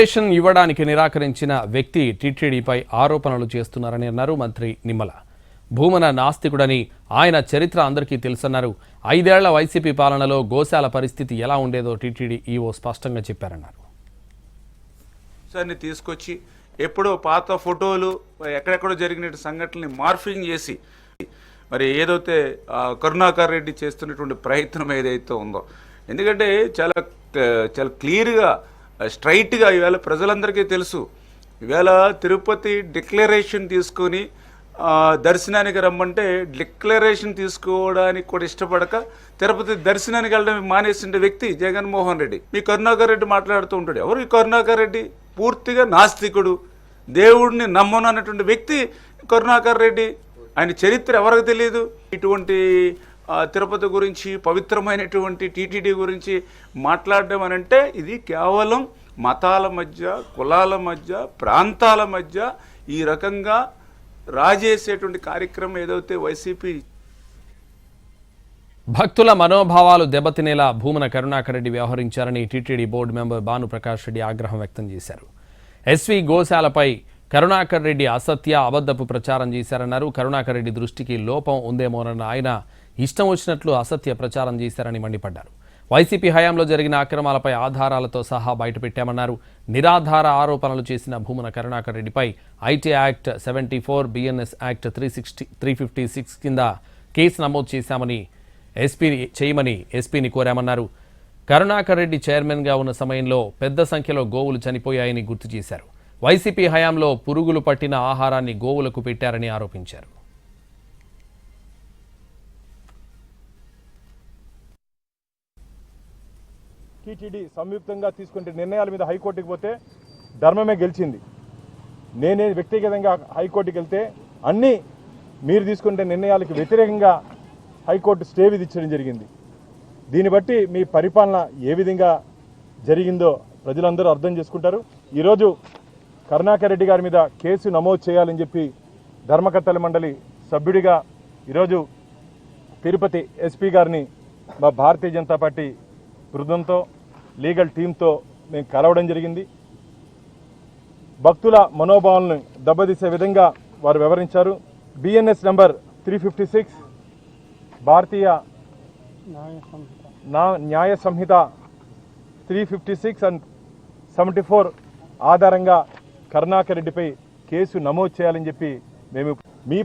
Petition ఇవ్వడానికి నిరాకరించిన వ్యక్తి టీటీడీపై ఆరోపణలు చేస్తున్నారని అన్నారు మంత్రి నిమ్మల. భూమన నాస్తికుడని, ఆయన చరిత్ర అందరికీ తెలుసన్నారు. 5 ఏళ్ల వైసీపీ పాలనలో గోశాల పరిస్థితి ఎలా ఉండేదో టీటీడీ ఈవో స్పష్టంగా చెప్పారన్నారు. తీసుకొచ్చి ఎప్పుడో పాత ఫోటోలు ఎక్కడెక్కడో జరిగిన సంఘటనల్ని మార్ఫింగ్ చేసి మరి ఏదైతే కరుణాకర్ రెడ్డి చేస్తున్నటువంటి ప్రయత్నం ఏదైతే ఉందో, ఎందుకంటే చాలా క్లియర్గా స్ట్రైట్గా ఈవేళ ప్రజలందరికీ తెలుసు. ఈవేళ తిరుపతి డిక్లరేషన్ తీసుకొని దర్శనానికి రమ్మంటే డిక్లరేషన్ తీసుకోవడానికి కూడా ఇష్టపడక తిరుపతి దర్శనానికి వెళ్ళడం మానేసిన వ్యక్తి జగన్మోహన్ రెడ్డి. మీ కరుణాకర్ రెడ్డి మాట్లాడుతూ ఉంటాడు. ఎవరు ఈ కరుణాకర్ రెడ్డి? పూర్తిగా నాస్తికుడు, దేవుడిని నమ్మను అన్నటువంటి వ్యక్తి కరుణాకర్ రెడ్డి. ఆయన చరిత్ర ఎవరికి తెలియదు. ఇటువంటి తిరుపతి గురించి, పవిత్రమైనటువంటి టీటీడీ గురించి మాట్లాడడం అని అంటే ఇది కేవలం మతాల మధ్య, కులాల మధ్య, ప్రాంతాల మధ్య ఈ రకంగా రాజేసేటువంటి కార్యక్రమం ఏదైతే వైసీపీ. భక్తుల మనోభావాలు దెబ్బతినేలా భూమన కరుణాకర్ రెడ్డి వ్యవహరించారని TTD board member Bhanuprakash Reddy ఆగ్రహం వ్యక్తం చేశారు. ఎస్వి గోశాలపై కరుణాకర్ రెడ్డి అసత్య, అబద్ధపు ప్రచారం చేశారన్నారు. కరుణాకర్ రెడ్డి దృష్టికి లోపం ఉందేమోనన్న ఆయన ఇష్టం వచ్చినట్లు అసత్య ప్రచారం చేశారని మండిపడ్డారు. వైసీపీ హయాంలో జరిగిన అక్రమాలపై ఆధారాలతో సహా బయటపెట్టామన్నారు. నిరాధార ఆరోపణలు చేసిన భూమన కరుణాకర్ రెడ్డిపై ఐటీ యాక్ట్ 74, బిఎన్ఎస్ యాక్ట్ 356 కింద కేసు నమోదు చేశామని చేయమని ఎస్పీని కోరామన్నారు. కరుణాకర్ రెడ్డి చైర్మన్గా ఉన్న సమయంలో పెద్ద సంఖ్యలో గోవులు చనిపోయాయని గుర్తు చేశారు. వైసీపీ హయాంలో పురుగులు పట్టిన ఆహారాన్ని గోవులకు పెట్టారని ఆరోపించారు. టీటీడీ సంయుక్తంగా తీసుకునే నిర్ణయాల మీద హైకోర్టుకి పోతే ధర్మమే గెలిచింది. నేనే వ్యక్తిగతంగా హైకోర్టుకి వెళ్తే అన్నీ మీరు తీసుకునే నిర్ణయాలకు వ్యతిరేకంగా హైకోర్టు స్టే విధించడం జరిగింది. దీన్ని బట్టి మీ పరిపాలన ఏ విధంగా జరిగిందో ప్రజలందరూ అర్థం చేసుకుంటారు. ఈరోజు కరుణాకర్ రెడ్డి గారి మీద కేసు నమోదు చేయాలని చెప్పి ధర్మకర్తల మండలి సభ్యుడిగా ఈరోజు తిరుపతి ఎస్పీ గారిని మా భారతీయ జనతా పార్టీ బృందంతో, లీగల్ టీంతో మేము కలవడం జరిగింది. భక్తుల మనోభావాలను దెబ్బతీసే విధంగా వారు వివరించారు. బిఎన్ఎస్ నంబర్ 356, భారతీయ న్యాయ సంహిత 356 and 74 ఆధారంగా కరుణాకర్ రెడ్డిపై కేసు నమోదు చేయాలని చెప్పి మేము మీ